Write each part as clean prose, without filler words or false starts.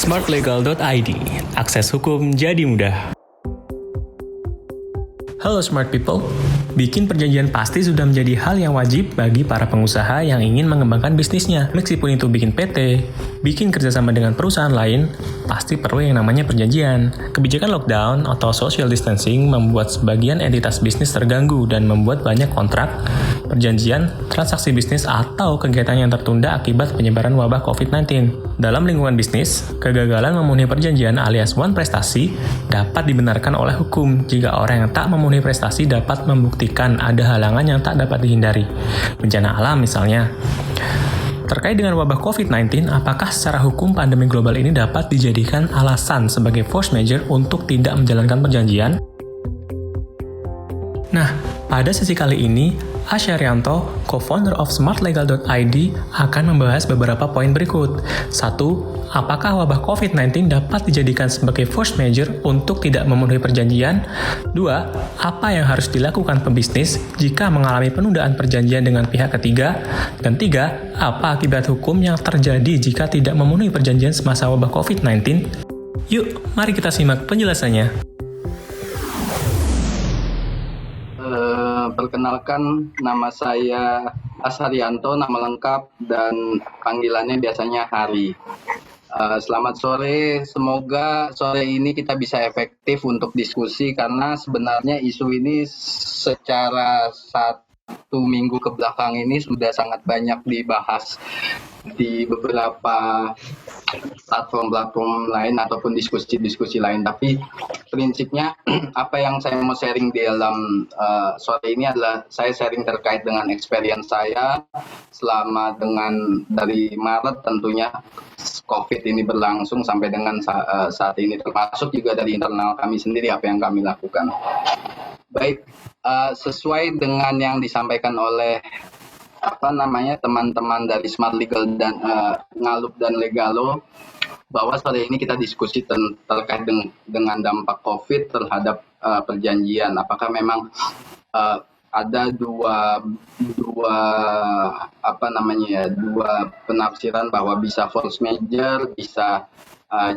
smartlegal.id. Akses hukum jadi mudah. Halo smart people, bikin perjanjian pasti sudah menjadi hal yang wajib bagi para pengusaha yang ingin mengembangkan bisnisnya. Meskipun itu bikin PT, bikin kerjasama dengan perusahaan lain, pasti perlu yang namanya perjanjian. Kebijakan lockdown atau social distancing membuat sebagian entitas bisnis terganggu dan membuat banyak kontrak, perjanjian, transaksi bisnis atau kegiatan yang tertunda akibat penyebaran wabah COVID-19. Dalam lingkungan bisnis, kegagalan memenuhi perjanjian alias one prestasi dapat dibenarkan oleh hukum jika orang yang tak memenuhi prestasi dapat membuktikan ada halangan yang tak dapat dihindari. Bencana alam misalnya. Terkait dengan wabah COVID-19, apakah secara hukum pandemi global ini dapat dijadikan alasan sebagai force majeure untuk tidak menjalankan perjanjian? Nah, pada sesi kali ini, Asyarianto, co-founder of smartlegal.id, akan membahas beberapa poin berikut. 1. Apakah wabah COVID-19 dapat dijadikan sebagai force majeure untuk tidak memenuhi perjanjian? 2. Apa yang harus dilakukan pebisnis jika mengalami penundaan perjanjian dengan pihak ketiga? Dan 3. Apa akibat hukum yang terjadi jika tidak memenuhi perjanjian semasa wabah COVID-19? Yuk, mari kita simak penjelasannya. Perkenalkan, nama saya Asyarianto, nama lengkap dan panggilannya biasanya Hari. Selamat sore, semoga sore ini kita bisa efektif untuk diskusi karena sebenarnya isu ini secara 1 minggu ke belakang ini sudah sangat banyak dibahas di beberapa platform-platform lain ataupun diskusi-diskusi lain. Tapi prinsipnya apa yang saya mau sharing di dalam sore ini adalah saya sharing terkait dengan experience saya selama dari Maret tentunya COVID ini berlangsung sampai dengan saat ini, termasuk juga dari internal kami sendiri apa yang kami lakukan. Baik, sesuai dengan yang disampaikan oleh teman-teman dari Smart Legal dan Ngalup dan Legalo, bahwa sore ini kita diskusi terkait dengan dampak COVID terhadap perjanjian. Apakah memang ada dua penafsiran bahwa bisa force majeure, bisa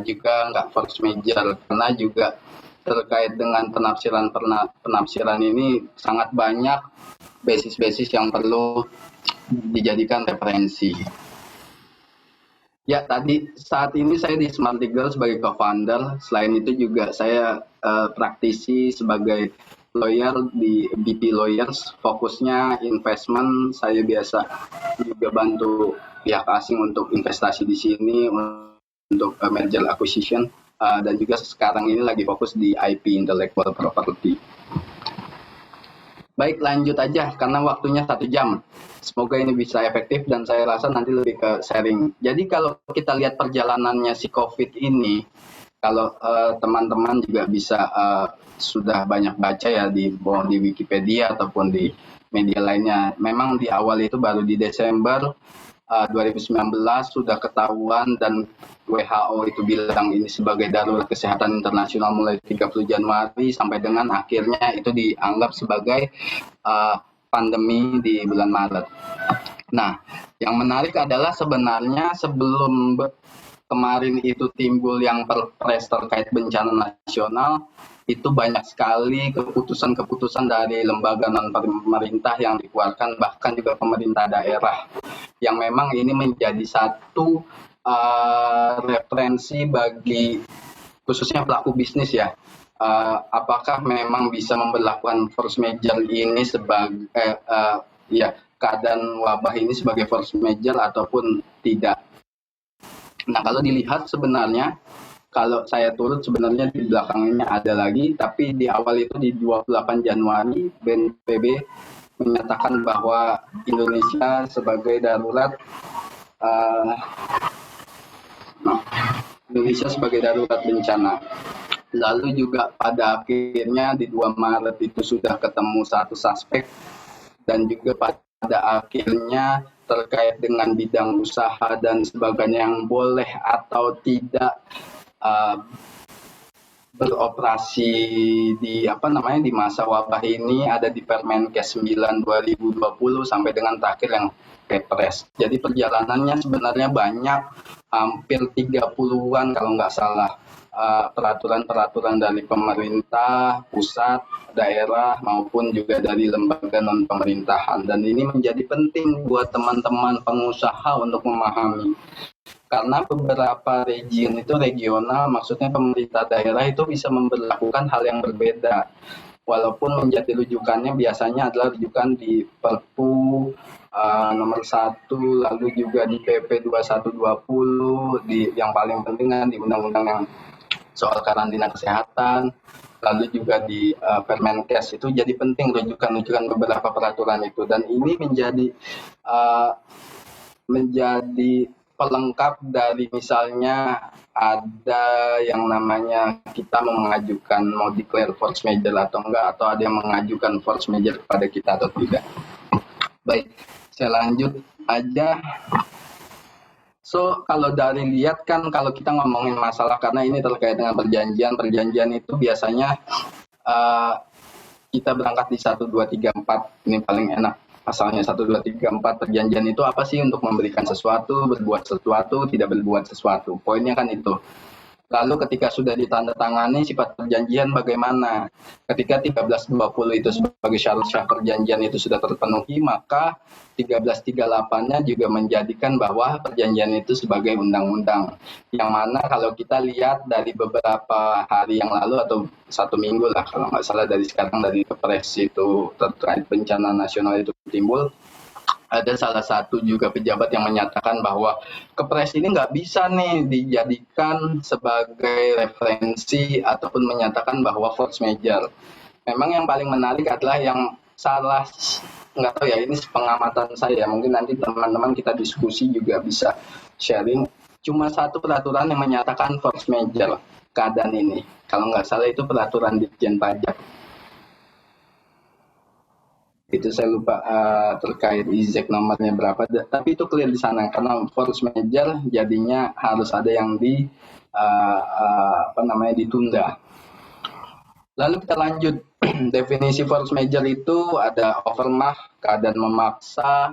juga nggak force majeure, karena juga terkait dengan penafsiran ini sangat banyak basis-basis yang perlu dijadikan referensi. Ya, saat ini saya di Smart Legal sebagai co-founder. Selain itu juga saya praktisi sebagai lawyer di BP Lawyers. Fokusnya investment. Saya biasa juga bantu pihak asing untuk investasi di sini, untuk merger acquisition. Dan juga sekarang ini lagi fokus di IP, intellectual property. Baik, lanjut aja karena waktunya 1 jam. Semoga ini bisa efektif dan saya rasa nanti lebih ke sharing. Jadi kalau kita lihat perjalanannya si COVID ini, kalau teman-teman juga bisa sudah banyak baca ya di Wikipedia ataupun di media lainnya. Memang di awal itu baru di Desember 2019 sudah ketahuan dan WHO itu bilang ini sebagai darurat kesehatan internasional mulai 30 Januari sampai dengan akhirnya itu dianggap sebagai pandemi di bulan Maret. Nah, yang menarik adalah sebenarnya sebelum kemarin itu timbul yang perpres terkait bencana nasional, itu banyak sekali keputusan-keputusan dari lembaga non-pemerintah yang dikeluarkan, bahkan juga pemerintah daerah, yang memang ini menjadi satu referensi bagi khususnya pelaku bisnis ya. Apakah memang bisa memberlakukan force majeure ini sebagai keadaan wabah ini sebagai force majeure ataupun tidak. Nah, kalau dilihat sebenarnya, kalau saya turut sebenarnya di belakangnya ada lagi, tapi di awal itu di 28 Januari BNPB menyatakan bahwa Indonesia sebagai darurat bencana. Lalu juga pada akhirnya di 2 Maret itu sudah ketemu 1 suspek dan juga pada akhirnya terkait dengan bidang usaha dan sebagainya yang boleh atau tidak beroperasi di masa wabah ini ada di Permenkes 9 2020 sampai dengan terakhir yang Kepres. Jadi perjalanannya sebenarnya banyak, hampir 30-an kalau nggak salah, peraturan-peraturan dari pemerintah, pusat, daerah, maupun juga dari lembaga non-pemerintahan. Dan ini menjadi penting buat teman-teman pengusaha untuk memahami. Karena beberapa regional, maksudnya pemerintah daerah itu bisa memberlakukan hal yang berbeda. Walaupun menjadi rujukannya biasanya adalah rujukan di Perpu nomor 1, lalu juga di PP 2120, yang paling penting kan di undang-undang yang soal karantina kesehatan, lalu juga di Permenkes itu jadi penting rujukan beberapa peraturan itu. Dan ini menjadi pelengkap dari misalnya ada yang namanya kita mau declare force major atau enggak, atau ada yang mengajukan force major kepada kita atau tidak. Baik, saya lanjut aja. So, kalau dari lihat kan kalau kita ngomongin masalah, karena ini terkait dengan perjanjian itu biasanya kita berangkat di 1, 2, 3, 4, ini paling enak. Pasalnya 1, 2, 3, 4, perjanjian itu apa sih? Untuk memberikan sesuatu, berbuat sesuatu, tidak berbuat sesuatu. Poinnya kan itu. Lalu ketika sudah ditandatangani, sifat perjanjian bagaimana? Ketika 1320 itu sebagai syarat perjanjian itu sudah terpenuhi, maka 1338-nya juga menjadikan bahwa perjanjian itu sebagai undang-undang. Yang mana kalau kita lihat dari beberapa hari yang lalu atau 1 minggu lah, kalau nggak salah dari sekarang, dari Kepres itu terkait bencana nasional itu timbul, ada salah satu juga pejabat yang menyatakan bahwa Kepres ini nggak bisa nih dijadikan sebagai referensi ataupun menyatakan bahwa force major. Memang yang paling menarik adalah yang salah, nggak tahu ya, ini pengamatan saya, mungkin nanti teman-teman kita diskusi juga bisa sharing. Cuma satu peraturan yang menyatakan force major keadaan ini, kalau nggak salah itu peraturan Ditjen Pajak. Itu saya lupa terkait IZEK nomornya berapa, tapi itu clear di sana, karena force major jadinya harus ada yang ditunda. Lalu kita lanjut. Definisi force major itu ada overmach, keadaan memaksa,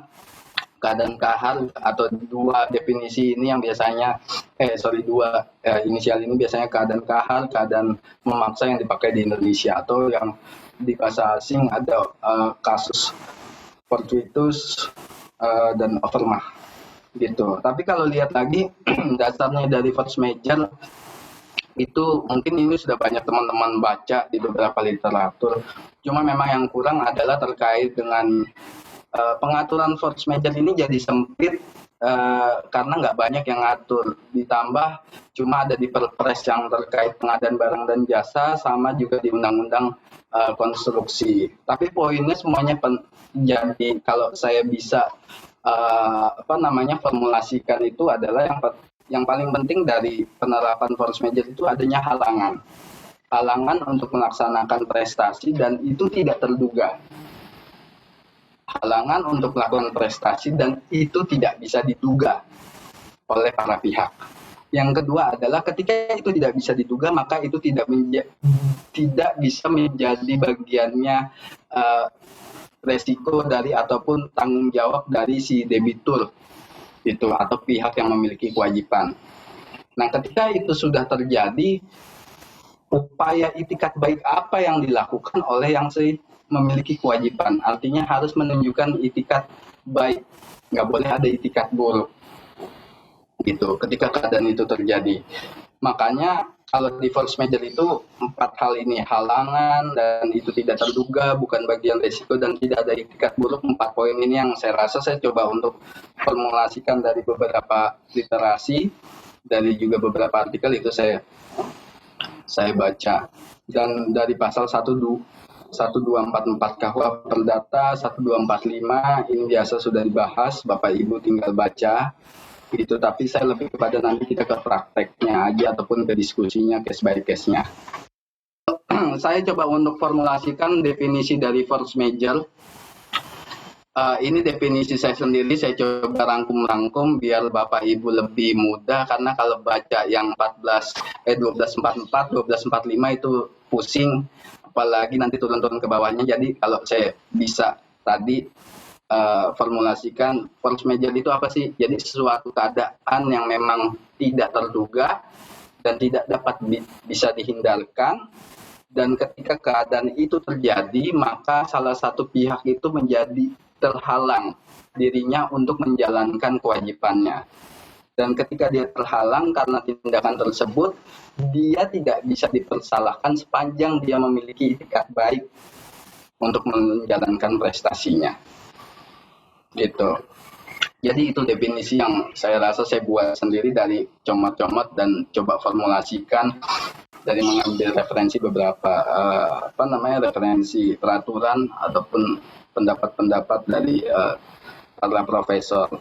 keadaan kahar, atau dua definisi ini yang biasanya dua inisial ini biasanya keadaan kahar, keadaan memaksa yang dipakai di Indonesia, atau yang di bahasa asing ada kasus fortuitus dan overmach gitu. Tapi kalau lihat lagi dasarnya dari force major itu mungkin ini sudah banyak teman-teman baca di beberapa literatur. Cuma memang yang kurang adalah terkait dengan pengaturan force major ini jadi sempit karena nggak banyak yang ngatur. Ditambah cuma ada di Perpres yang terkait pengadaan barang dan jasa, sama juga di Undang-Undang konstruksi. Tapi poinnya semuanya jadi kalau saya bisa formulasikan itu adalah yang paling penting dari penerapan force major itu adanya halangan untuk melaksanakan prestasi dan itu tidak terduga. Halangan untuk melakukan prestasi dan itu tidak bisa diduga oleh para pihak. Yang kedua adalah ketika itu tidak bisa diduga, maka itu tidak bisa menjadi bagiannya resiko dari ataupun tanggung jawab dari si debitur itu atau pihak yang memiliki kewajiban. Nah, ketika itu sudah terjadi, upaya itikat baik apa yang dilakukan oleh yang memiliki kewajiban? Artinya harus menunjukkan itikat baik, nggak boleh ada itikat buruk. Gitu, ketika keadaan itu terjadi. Makanya kalau di force major itu 4 hal ini, halangan dan itu tidak terduga, bukan bagian risiko dan tidak ada itikat buruk. 4 poin ini yang saya rasa saya coba untuk formulasikan dari beberapa literasi, dari juga beberapa artikel itu saya baca. Dan dari pasal 1244 KUH Perdata, 1245 ini biasa sudah dibahas, Bapak Ibu tinggal baca. Itu, tapi saya lebih kepada nanti kita ke prakteknya aja ataupun ke diskusinya case by case-nya. Saya coba untuk formulasikan definisi dari force major. Ini definisi saya sendiri, saya coba rangkum-rangkum biar Bapak Ibu lebih mudah, karena kalau baca yang 1244, 1245 itu pusing, apalagi nanti turun-turun ke bawahnya. Jadi kalau saya bisa tadi formulasikan, force major itu apa sih? Jadi sesuatu keadaan yang memang tidak terduga dan tidak dapat bisa dihindarkan, dan ketika keadaan itu terjadi, maka salah satu pihak itu menjadi terhalang dirinya untuk menjalankan kewajibannya. Dan ketika dia terhalang karena tindakan tersebut, dia tidak bisa dipersalahkan sepanjang dia memiliki itikat baik untuk menjalankan prestasinya. Gitu. Jadi itu definisi yang saya rasa saya buat sendiri dari comot-comot dan coba formulasikan dari mengambil referensi beberapa referensi peraturan ataupun pendapat-pendapat dari para profesor.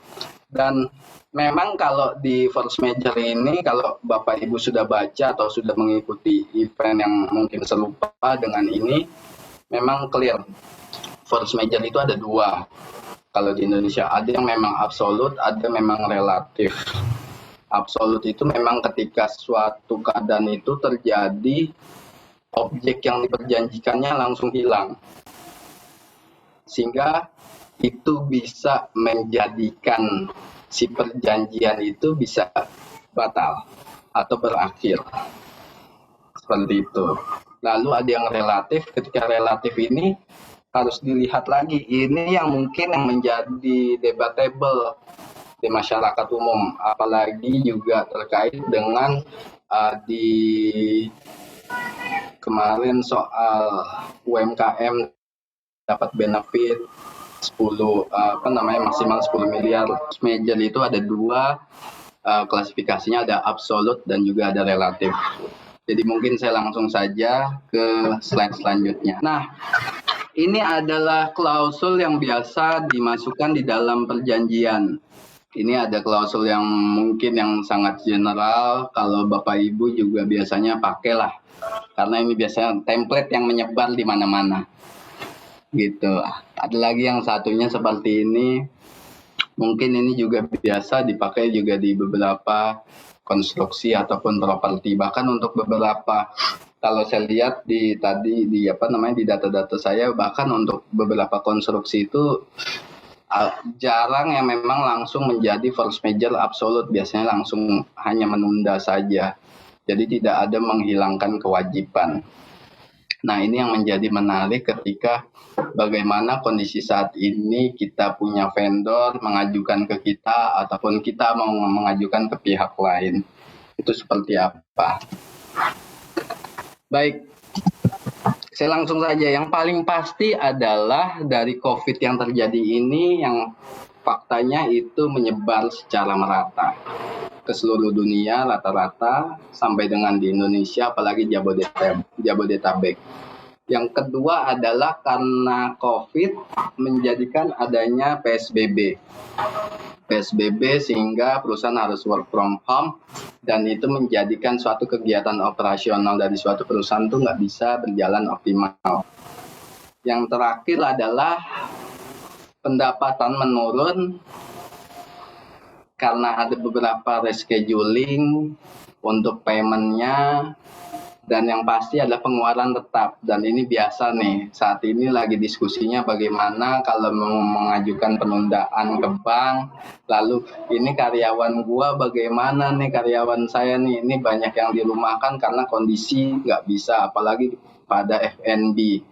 Dan memang kalau di force major ini, kalau Bapak Ibu sudah baca atau sudah mengikuti event yang mungkin serupa dengan ini, memang clear. Force major itu ada dua. Kalau di Indonesia ada yang memang absolut, ada memang relatif. Absolut itu memang ketika suatu keadaan itu terjadi, objek yang diperjanjikannya langsung hilang. Sehingga itu bisa menjadikan si perjanjian itu bisa batal atau berakhir. Seperti itu. Lalu ada yang relatif, ketika relatif ini harus dilihat lagi. Ini yang mungkin yang menjadi debatable di masyarakat umum, apalagi juga terkait dengan di kemarin soal UMKM dapat benefit 10 maksimal 10 miliar. Major itu ada dua klasifikasinya, ada absolut dan juga ada relatif. Jadi mungkin saya langsung saja ke slide selanjutnya. Nah, ini adalah klausul yang biasa dimasukkan di dalam perjanjian. Ini ada klausul yang mungkin yang sangat general, kalau Bapak Ibu juga biasanya pakailah. Karena ini biasanya template yang menyebar di mana-mana. Gitu. Ada lagi yang satunya seperti ini, mungkin ini juga biasa dipakai juga di beberapa konstruksi ataupun properti. Bahkan untuk beberapa, kalau saya lihat di data-data saya, bahkan untuk beberapa konstruksi itu jarang yang memang langsung menjadi force major absolut, biasanya langsung hanya menunda saja. Jadi tidak ada menghilangkan kewajiban. Nah, ini yang menjadi menarik ketika bagaimana kondisi saat ini kita punya vendor mengajukan ke kita ataupun kita mau mengajukan ke pihak lain. Itu seperti apa? Baik, saya langsung saja. Yang paling pasti adalah dari COVID yang terjadi ini, yang faktanya itu menyebar secara merata ke seluruh dunia rata-rata sampai dengan di Indonesia, apalagi Jabodetabek. Yang kedua adalah karena COVID menjadikan adanya PSBB. PSBB sehingga perusahaan harus work from home, dan itu menjadikan suatu kegiatan operasional dari suatu perusahaan itu nggak bisa berjalan optimal. Yang terakhir adalah pendapatan menurun karena ada beberapa rescheduling untuk payment-nya, dan yang pasti adalah pengeluaran tetap. Dan ini biasa nih, saat ini lagi diskusinya bagaimana kalau mau mengajukan penundaan ke bank, lalu ini karyawan gua bagaimana nih, karyawan saya nih, ini banyak yang dirumahkan karena kondisi nggak bisa, apalagi pada F&B.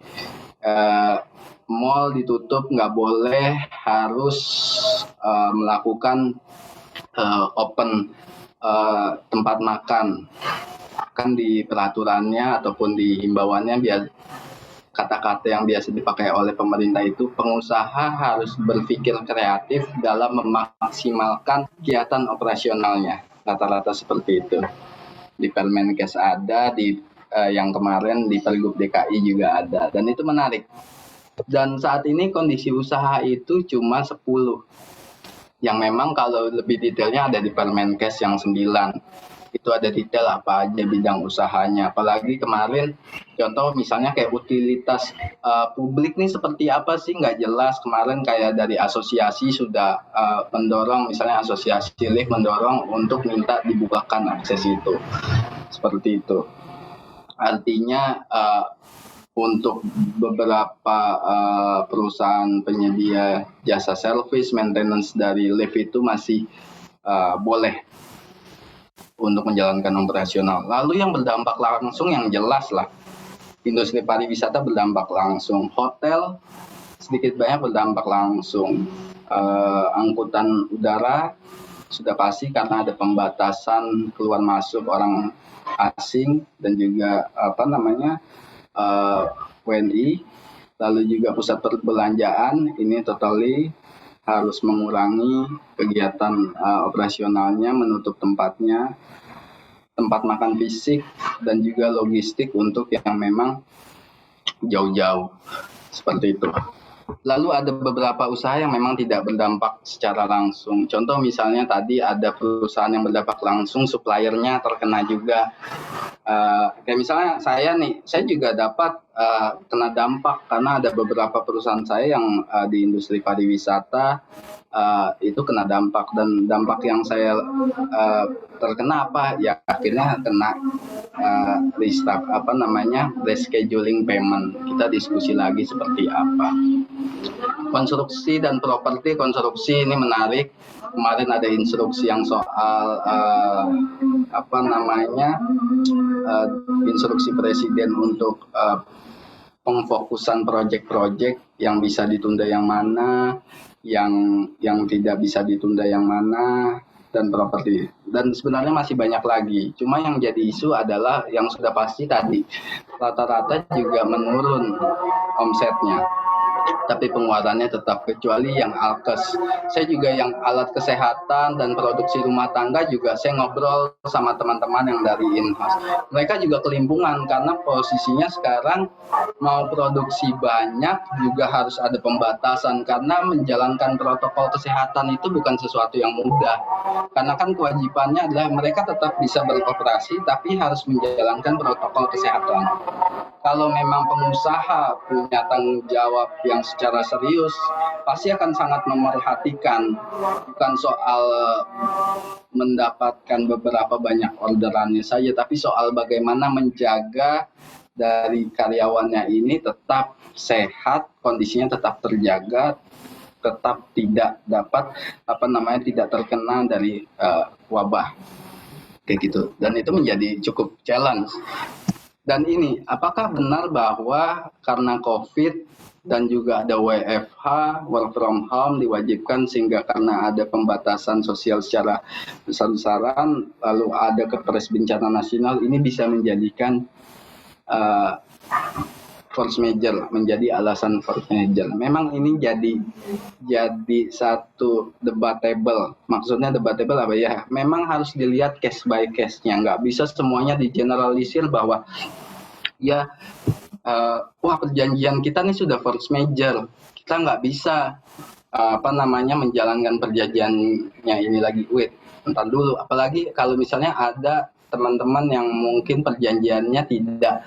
Mall ditutup, nggak boleh, harus melakukan open tempat makan. Kan di peraturannya ataupun di himbauannya, biar kata-kata yang biasa dipakai oleh pemerintah itu, pengusaha harus berpikir kreatif dalam memaksimalkan kegiatan operasionalnya. Rata-rata seperti itu. Di Permenkes ada, di yang kemarin di Pergub DKI juga ada, dan itu menarik. Dan saat ini kondisi usaha itu cuma 10. Yang memang kalau lebih detailnya ada di Permenkes yang 9. itu ada detail apa aja bidang usahanya. Apalagi kemarin contoh misalnya kayak utilitas publik nih seperti apa sih nggak jelas. Kemarin kayak dari asosiasi sudah mendorong, misalnya asosiasi lift mendorong untuk minta dibukakan akses itu. Seperti itu. Artinya untuk beberapa perusahaan penyedia jasa service maintenance dari lift itu masih boleh untuk menjalankan operasional. Lalu yang berdampak langsung yang jelas lah, industri pariwisata berdampak langsung, hotel sedikit banyak berdampak langsung, angkutan udara sudah pasti karena ada pembatasan keluar masuk orang asing dan juga WNI, lalu juga pusat perbelanjaan ini totally harus mengurangi kegiatan operasionalnya, menutup tempatnya, tempat makan fisik dan juga logistik untuk yang memang jauh-jauh seperti itu. Lalu ada beberapa usaha yang memang tidak berdampak secara langsung. Contoh misalnya tadi ada perusahaan yang berdampak langsung, suppliernya terkena juga. Kayak misalnya saya juga dapat kena dampak karena ada beberapa perusahaan saya yang di industri pariwisata itu kena dampak, dan dampak yang saya terkena apa ya, akhirnya kena rescheduling payment. Kita diskusi lagi seperti apa. Konstruksi dan properti, konstruksi ini menarik. Kemarin ada instruksi yang soal instruksi presiden untuk pengfokusan proyek-proyek yang bisa ditunda yang mana, yang tidak bisa ditunda yang mana, dan properti. Dan sebenarnya masih banyak lagi. Cuma yang jadi isu adalah yang sudah pasti tadi, rata-rata juga menurun omsetnya, tapi pengeluarannya tetap, kecuali yang alkes. Saya juga yang alat kesehatan dan produksi rumah tangga juga saya ngobrol sama teman-teman yang dari in-house. Mereka juga kelimpungan karena posisinya sekarang mau produksi banyak juga harus ada pembatasan, karena menjalankan protokol kesehatan itu bukan sesuatu yang mudah. Karena kan kewajibannya adalah mereka tetap bisa beroperasi tapi harus menjalankan protokol kesehatan. Kalau memang pengusaha punya tanggung jawab yang secara serius, pasti akan sangat memerhatikan, bukan soal mendapatkan beberapa banyak orderannya saja, tapi soal bagaimana menjaga dari karyawannya ini tetap sehat, kondisinya tetap terjaga, tetap tidak dapat tidak terkena dari wabah kayak gitu. Dan itu menjadi cukup challenge. Dan ini, apakah benar bahwa karena COVID dan juga ada WFH, work from home diwajibkan, sehingga karena ada pembatasan sosial secara besar-besaran, lalu ada Kepres Bencana Nasional, ini bisa menjadikan force major, menjadi alasan force major. Memang ini jadi satu debatable. Maksudnya debatable apa ya? Memang harus dilihat case by case-nya. Nggak bisa semuanya digeneralisir bahwa ya perjanjian kita nih sudah force major. Kita nggak bisa menjalankan perjanjiannya ini lagi. Wait, bentar dulu. Apalagi kalau misalnya ada teman-teman yang mungkin perjanjiannya tidak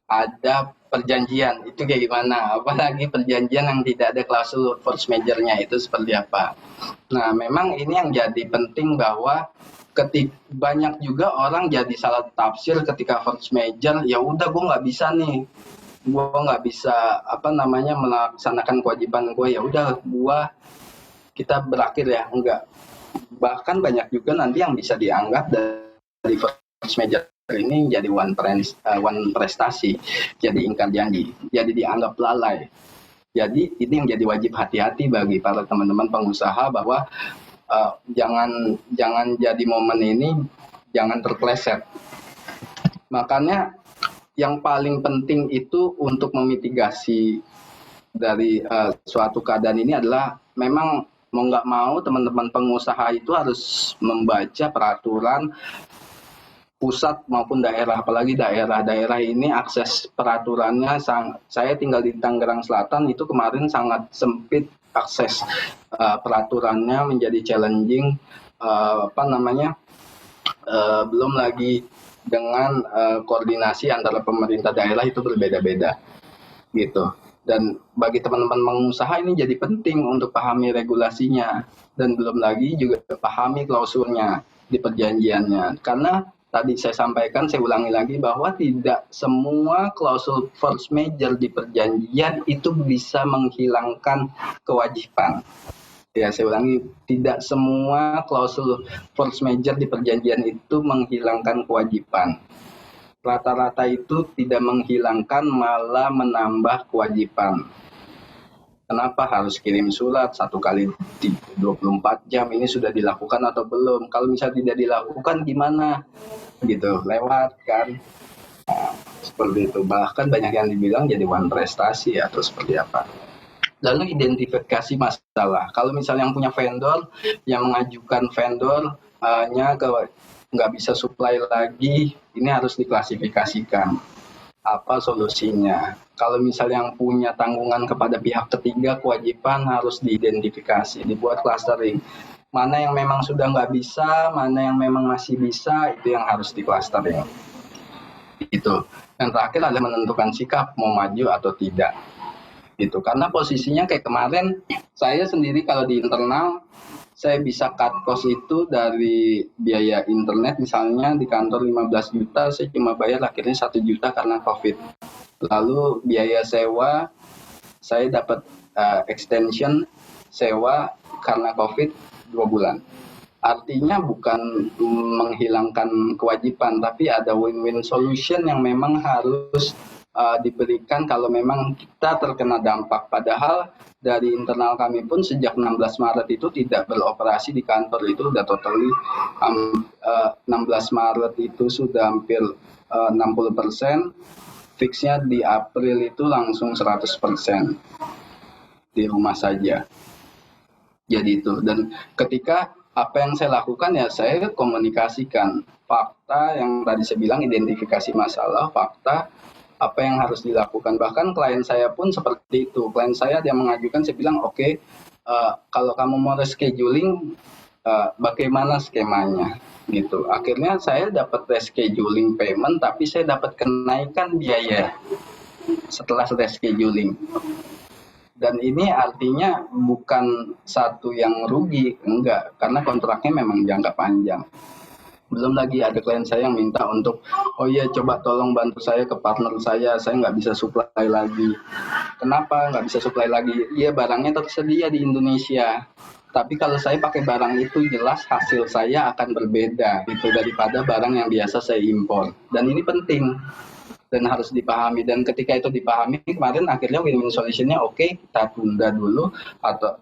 ada perjanjian, itu kayak gimana? Apalagi perjanjian yang tidak ada klausul force major-nya, itu seperti apa? Nah, memang ini yang jadi penting, bahwa banyak juga orang jadi salah tafsir ketika force major, ya udah gue nggak bisa nih, gue nggak bisa melaksanakan kewajiban gue, ya udah kita berakhir ya, enggak. Bahkan banyak juga nanti yang bisa dianggap dari force major ini jadi one prestasi, jadi ingkar janji, jadi dianggap lalai. Jadi ini yang jadi wajib hati-hati bagi para teman-teman pengusaha, bahwa jangan jadi momen ini jangan terpleset. Makanya yang paling penting itu untuk memitigasi dari suatu keadaan ini adalah memang mau nggak mau teman-teman pengusaha itu harus membaca peraturan pusat maupun daerah, apalagi daerah ini akses peraturannya. Saya tinggal di Tangerang Selatan, itu kemarin sangat sempit akses peraturannya, menjadi challenging belum lagi dengan koordinasi antara pemerintah daerah itu berbeda-beda gitu. Dan bagi teman-teman pengusaha ini jadi penting untuk pahami regulasinya dan belum lagi juga pahami klausulnya di perjanjiannya. Karena tadi saya sampaikan, saya ulangi lagi bahwa tidak semua klausul force majeure di perjanjian itu bisa menghilangkan kewajiban. Ya, saya ulangi, tidak semua klausul force majeure di perjanjian itu menghilangkan kewajiban. Rata-rata itu tidak menghilangkan, malah menambah kewajiban. Kenapa harus kirim surat 1 kali 24 jam, ini sudah dilakukan atau belum? Kalau misalnya tidak dilakukan gimana? Gitu, lewat kan. Nah, seperti itu. Bahkan banyak yang dibilang jadi one prestasi atau seperti apa. Lalu identifikasi masalah. Kalau misalnya yang punya vendor, yang mengajukan vendornya nggak bisa supply lagi, ini harus diklasifikasikan. Apa solusinya? Kalau misalnya yang punya tanggungan kepada pihak ketiga, kewajiban harus diidentifikasi, dibuat clustering. Mana yang memang sudah nggak bisa, mana yang memang masih bisa, itu yang harus di-clustering. Itu. Yang terakhir adalah menentukan sikap mau maju atau tidak. Gitu. Karena posisinya kayak kemarin, saya sendiri kalau di internal, saya bisa cut cost itu dari biaya internet, misalnya di kantor 15 juta, saya cuma bayar akhirnya 1 juta karena COVID. Lalu biaya sewa, saya dapat extension sewa karena COVID 2 bulan. Artinya bukan menghilangkan kewajiban, tapi ada win-win solution yang memang harus diberikan kalau memang kita terkena dampak. Padahal dari internal kami pun sejak 16 Maret itu tidak beroperasi di kantor, itu udah totally 16 Maret itu sudah hampir 60%, fixnya di April itu langsung 100% di rumah saja. Jadi itu, dan ketika apa yang saya lakukan ya saya komunikasikan fakta yang tadi saya bilang, identifikasi masalah, fakta, apa yang harus dilakukan. Bahkan klien saya pun seperti itu. Klien saya dia mengajukan, saya bilang oke, kalau kamu mau rescheduling, bagaimana skemanya gitu. Akhirnya saya dapat rescheduling payment, tapi saya dapat kenaikan biaya setelah rescheduling. Dan ini artinya bukan satu yang rugi, enggak, karena kontraknya memang jangka panjang. Belum lagi ada klien saya yang minta untuk, oh iya coba tolong bantu saya ke partner saya nggak bisa supply lagi. Kenapa nggak bisa supply lagi? Iya, barangnya tersedia di Indonesia. Tapi kalau saya pakai barang itu jelas hasil saya akan berbeda itu daripada barang yang biasa saya impor. Dan ini penting dan harus dipahami. Dan ketika itu dipahami, kemarin akhirnya win-win solutionnya oke, kita tunda dulu, atau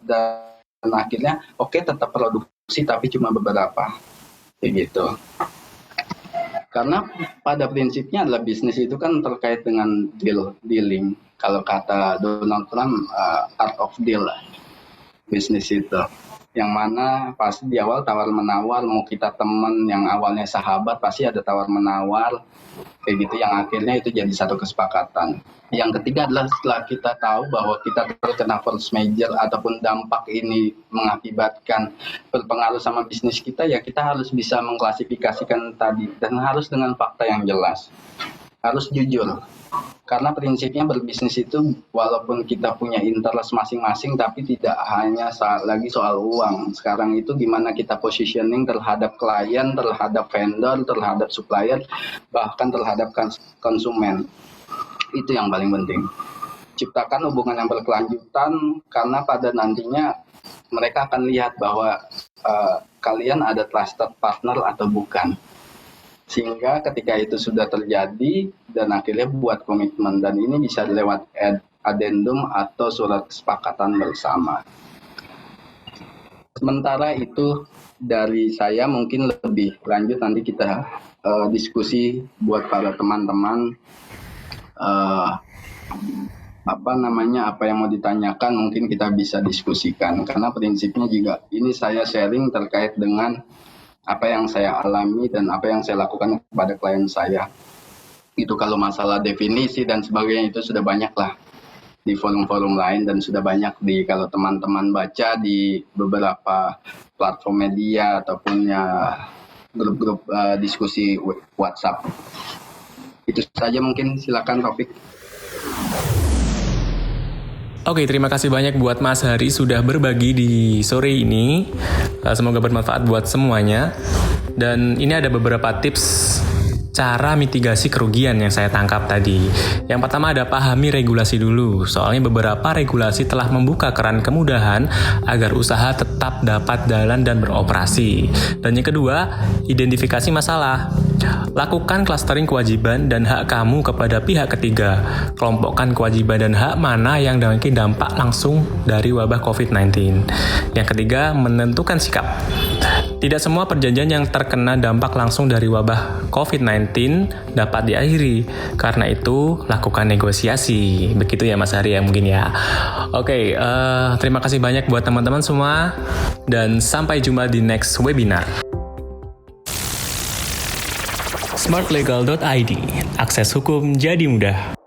dan akhirnya oke, tetap produksi tapi cuma beberapa. Gitu. Karena pada prinsipnya adalah bisnis itu kan terkait dengan dealing. Kalau kata Donald Trump, art of deal lah. Bisnis itu. Yang mana pasti di awal tawar-menawar, mau kita teman yang awalnya sahabat, pasti ada tawar-menawar. Kayak gitu, yang akhirnya itu jadi satu kesepakatan. Yang ketiga adalah setelah kita tahu bahwa kita terkena force majeure ataupun dampak ini mengakibatkan berpengaruh sama bisnis kita, ya kita harus bisa mengklasifikasikan tadi dan harus dengan fakta yang jelas. Harus jujur. Karena prinsipnya berbisnis itu walaupun kita punya interest masing-masing, tapi tidak hanya lagi soal uang. Sekarang itu gimana kita positioning terhadap klien, terhadap vendor, terhadap supplier, bahkan terhadap konsumen. Itu yang paling penting. Ciptakan hubungan yang berkelanjutan, karena pada nantinya mereka akan lihat bahwa kalian ada trusted partner atau bukan. Sehingga ketika itu sudah terjadi dan akhirnya buat komitmen, dan ini bisa lewat addendum atau surat kesepakatan bersama. Sementara itu dari saya, mungkin lebih lanjut nanti kita diskusi buat para teman-teman apa yang mau ditanyakan, mungkin kita bisa diskusikan, karena prinsipnya juga ini saya sharing terkait dengan apa yang saya alami dan apa yang saya lakukan kepada klien saya. Itu kalau masalah definisi dan sebagainya itu sudah banyak lah di forum-forum lain, dan sudah banyak kalau teman-teman baca di beberapa platform media ataupun ya grup-grup diskusi WhatsApp. Itu saja mungkin, silakan Taufik. Oke, terima kasih banyak buat Mas Hari sudah berbagi di sore ini. Semoga bermanfaat buat semuanya. Dan ini ada beberapa tips cara mitigasi kerugian yang saya tangkap tadi. Yang pertama ada pahami regulasi dulu. Soalnya beberapa regulasi telah membuka keran kemudahan agar usaha tetap dapat jalan dan beroperasi. Dan yang kedua, identifikasi masalah. Lakukan clustering kewajiban dan hak kamu kepada pihak ketiga. Kelompokkan kewajiban dan hak mana yang memiliki dampak langsung dari wabah COVID-19. Yang ketiga, menentukan sikap. Tidak semua perjanjian yang terkena dampak langsung dari wabah COVID-19 dapat diakhiri. Karena itu, lakukan negosiasi. Begitu ya Mas Hari ya mungkin ya. Oke, terima kasih banyak buat teman-teman semua. Dan sampai jumpa di next webinar. smartlegal.id. Akses hukum jadi mudah.